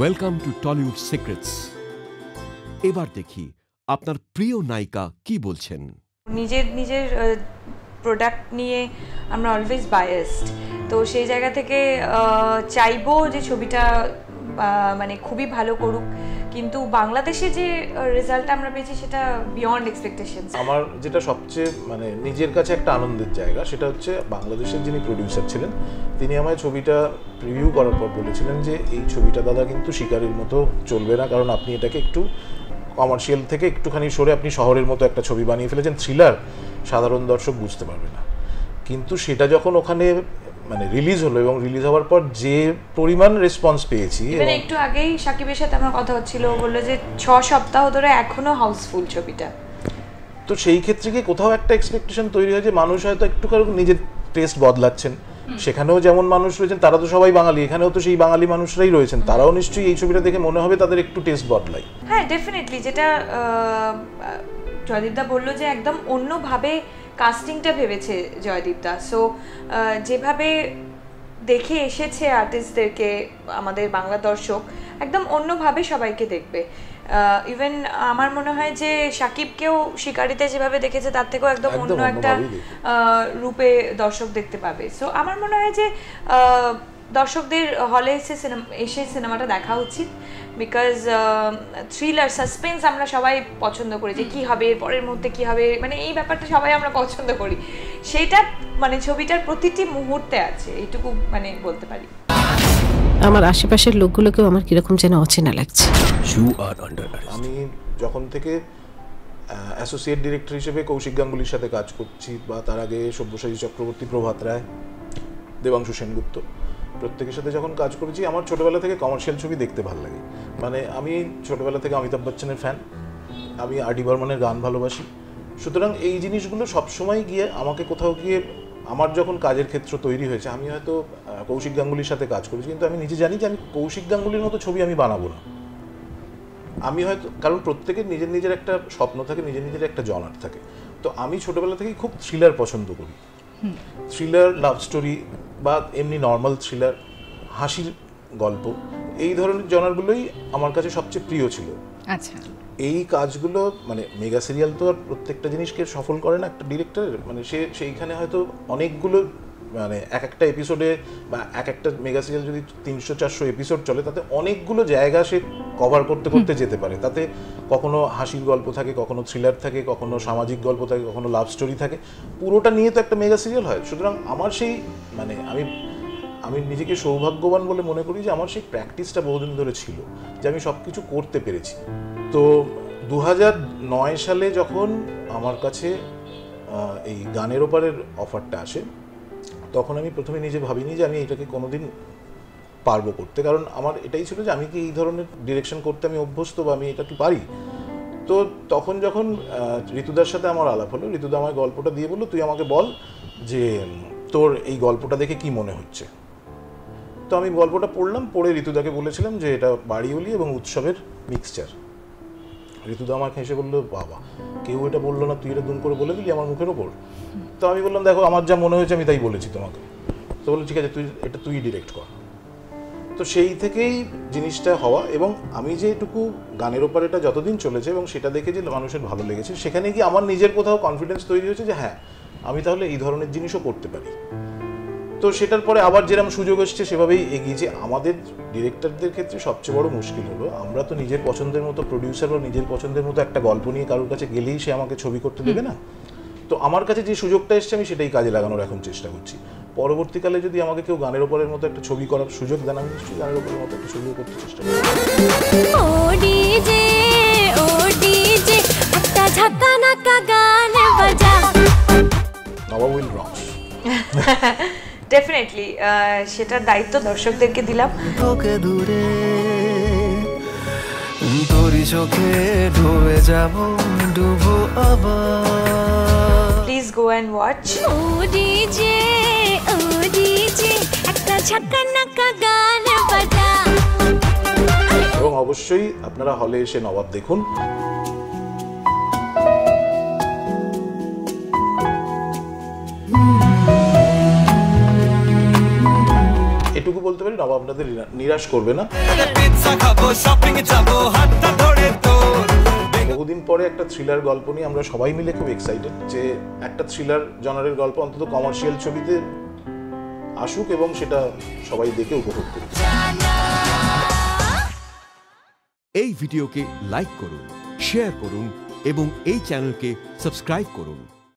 Welcome to Tollywood secrets. এবার দেখি আপনার প্রিয় নায়িকা কি বলছেন। নিজের প্রোডাক্ট নিয়ে আমরা অলওয়েজ বায়াসড, তো সেই জায়গা থেকে চাইবো যে ছবিটা মানে খুবই ভালো করুক, কিন্তু বাংলাদেশে যে রেজাল্ট আমরা পেয়েছি সেটা বিয়ন্ড এক্সপেকটেশনস। আমার যেটা সবচেয়ে মানে নিজের কাছে একটা আনন্দের জায়গা, সেটা হচ্ছে বাংলাদেশের যিনি প্রডিউসার ছিলেন তিনি আমায় ছবিটা রিভিউ করার পর বলেছিলেন যে এই ছবিটা দাদা কিন্তু শিকারির মতো চলবে না, কারণ আপনি এটাকে একটু কমার্শিয়াল থেকে একটুখানি সরে আপনি শহরের মতো একটা ছবি বানিয়ে ফেলেছেন, থ্রিলার, সাধারণ দর্শক বুঝতে পারবে না। কিন্তু সেটা যখন ওখানে মানে রিলিজ হলো এবং রিলিজ হওয়ার পর যে পরিমাণ রেসপন্স পেয়েছি, মানে একটু আগেই সাকিবের সাথে আমার কথা হচ্ছিল, বললো যে 6 সপ্তাহ ধরে এখনো হাউসফুল ছবিটা। তো সেই ক্ষেত্রে গিয়ে কোথাও একটা এক্সপেকটেশন তৈরি হয় যে মানুষ হয়তো একটু কারো নিজের টেস্ট বদলাচ্ছেন। সেখানেও যেমন মানুষ রয়েছেন, তারা তো সবাই বাঙালি, এখানেও তো সেই বাঙালি মানুষরাই রয়েছেন, তারাও নিশ্চয়ই এই ছবিটা দেখে মনে হবে তাদের একটু টেস্ট বদলাই। হ্যাঁ, ডেফিনেটলি, যেটা জয়দীপদা বললো যে একদম অন্যভাবে কাস্টিংটা ভেবেছে জয়দীপদা। সো যেভাবে দেখে এসেছে আর্টিস্টদেরকে আমাদের বাংলা দর্শক, একদম অন্যভাবে সবাইকে দেখবে। ইভেন আমার মনে হয় যে সাকিবকেও শিকারিতে যেভাবে দেখেছে তার থেকেও একদম অন্য একটা রূপে দর্শক দেখতে পাবে। সো আমার মনে হয় যে দর্শকদের হলে এসে সিনেমাটা দেখা উচিত, বিকজ থ্রিলার, সাসপেন্স আমরা সবাই পছন্দ করি, যে কী হবে এরপরের মধ্যে কী হবে, মানে এই ব্যাপারটা সবাই আমরা পছন্দ করি। সেইটা মানে ছবিটার প্রতিটি মুহূর্তে আছে, এইটুকু মানে বলতে পারি। আমার আশেপাশের লোকগুলোকেও আমার কিরকম যেন অচেনা লাগছে। আমি যখন থেকে অ্যাসোসিয়েট ডিরেক্টর হিসেবে কৌশিক গাঙ্গুলির সাথে কাজ করছি, বা তার আগে সব্যসাচী চক্রবর্তী, প্রভাত রায়, দেবাংশু সেনগুপ্ত, প্রত্যেকের সাথে যখন কাজ করেছি, আমার ছোটোবেলা থেকে কমার্শিয়াল ছবি দেখতে ভালো লাগে। মানে আমি ছোটোবেলা থেকে অমিতাভ বচ্চনের ফ্যান, আমি আর ডি বর্মনের গান ভালোবাসি। সুতরাং এই জিনিসগুলো সবসময় গিয়ে আমাকে কোথাও গিয়ে আমার যখন কাজের ক্ষেত্র তৈরি হয়েছে, আমি হয়তো কৌশিক গাঙ্গুলির সাথে কাজ করেছি, কিন্তু আমি নিজে জানি যে আমি কৌশিক গাঙ্গুলির মতো ছবি আমি বানাবো না। আমি হয়তো, কারণ প্রত্যেকের নিজের নিজের একটা স্বপ্ন থাকে, নিজের নিজের একটা জনার থাকে। তো আমি ছোটোবেলা থেকেই খুব থ্রিলার পছন্দ করি, থ্রিলার, লাভ স্টোরি, বা এমনি নর্মাল থ্রিলার, হাসির গল্প, এই ধরনের জনারগুলোই আমার কাছে সবচেয়ে প্রিয় ছিল। আচ্ছা, এই কাজগুলো মানে মেগা সিরিয়াল তো আর প্রত্যেকটা জিনিসকে সফল করে না একটা ডিরেক্টরের, মানে সেইখানে হয়তো অনেকগুলো মানে এক একটা এপিসোডে বা এক একটা মেগা সিরিয়াল যদি 300-400 এপিসোড চলে, তাতে অনেকগুলো জায়গা সে কভার করতে করতে যেতে পারে। তাতে কখনো হাসির গল্প থাকে, কখনো থ্রিলার থাকে, কখনো সামাজিক গল্প থাকে, কখনো লাভ স্টোরি থাকে, পুরোটা নিয়ে তো একটা মেগা সিরিয়াল হয়। সুতরাং আমার সেই মানে আমি নিজেকে সৌভাগ্যবান বলে মনে করি যে আমার সেই প্র্যাকটিসটা বহুদিন ধরে ছিল, যে আমি সব কিছু করতে পেরেছি। তো 2009 সালে যখন আমার কাছে এই গানের ওপারের অফারটা আসে, তখন আমি প্রথমে নিজে ভাবিনি যে আমি এটাকে কোনোদিন পারবো করতে, কারণ আমার এটাই ছিল যে আমি কি এই ধরনের ডিরেকশন করতে আমি অভ্যস্ত, বা আমি এটা কি পারি। তো তখন যখন ঋতুদার সাথে আমার আলাপ হলো, ঋতুদা আমায় গল্পটা দিয়ে বললো, তুই আমাকে বল যে তোর এই গল্পটা দেখে কি মনে হচ্ছে। তো আমি গল্পটা পড়লাম, পড়ে ঋতুদাকে বলেছিলাম যে এটা বাড়িওলি এবং উৎসবের মিক্সচার। ঋতুদা আমাকে এসে বললো, বাবা, কেউ এটা বললো না, তুই এটা দুম করে বলে দিলি আমার মুখের ওপর। তো আমি বললাম, দেখো আমার যা মনে হয়েছে আমি তাই বলেছি তোমাকে। তো বললো, ঠিক আছে, তুই ডিরেক্ট কর। তো সেই থেকেই জিনিসটা হওয়া, এবং আমি যেটুকু গানের ওপারে এটা যতদিন চলেছে এবং সেটা দেখে যে মানুষের ভালো লেগেছে, সেখানে গিয়ে আমার নিজের কোথাও কনফিডেন্স তৈরি হয়েছে যে হ্যাঁ, আমি তাহলে এই ধরনের জিনিসও করতে পারি। তো সেটার পরে আবার যেরকম সুযোগ এসছে সেভাবেই এগিয়েছে। আমাদের ডিরেক্টরদের ক্ষেত্রে সবচেয়ে বড় মুশকিল হলো, আমরা তো নিজের পছন্দের মতো প্রডিউসার বা নিজের পছন্দের মতো একটা গল্প নিয়ে কারোর কাছে গেলেই সে আমাকে ছবি করতে দেবে না। তো আমার কাছে যে সুযোগটা এসছে আমি সেটাই কাজে লাগানোর এখন চেষ্টা করছি। পরবর্তীকালে যদি আমাকে কেউ গানের ওপরের মতো একটা ছবি করার সুযোগ দেন, আমি নিশ্চয়ই গানের ওপরের মতো একটা ছবিও করতে চেষ্টা করব। নবাব উইল রক। ডেফিনেটলি সেটার দায়িত্ব দর্শকদেরকে দিলাম। তোকে দূরে তোরি চোখে ডুবে যাব, ডুবো আবার। Please go and watch. ও ডিজে একটা ঝাঁকানাকা গান বাজা। এবং অবশ্যই আপনারা হলে এসে নবাব দেখুন। এইটুকু বলতে পারি নবাব আপনাদের নিরাশ করবে না। বহুদিন পরে একটা থ্রিলার গল্প নিয়ে আমরা সবাই মিলে খুব এক্সাইটেড যে একটা থ্রিলার জনারের গল্প অন্তত কমার্শিয়াল ছবিতে আসুক এবং সেটা সবাই দেখে উপভোগ করুক। এই ভিডিওকে লাইক করুন, শেয়ার করুন এবং এই চ্যানেলকে সাবস্ক্রাইব করুন।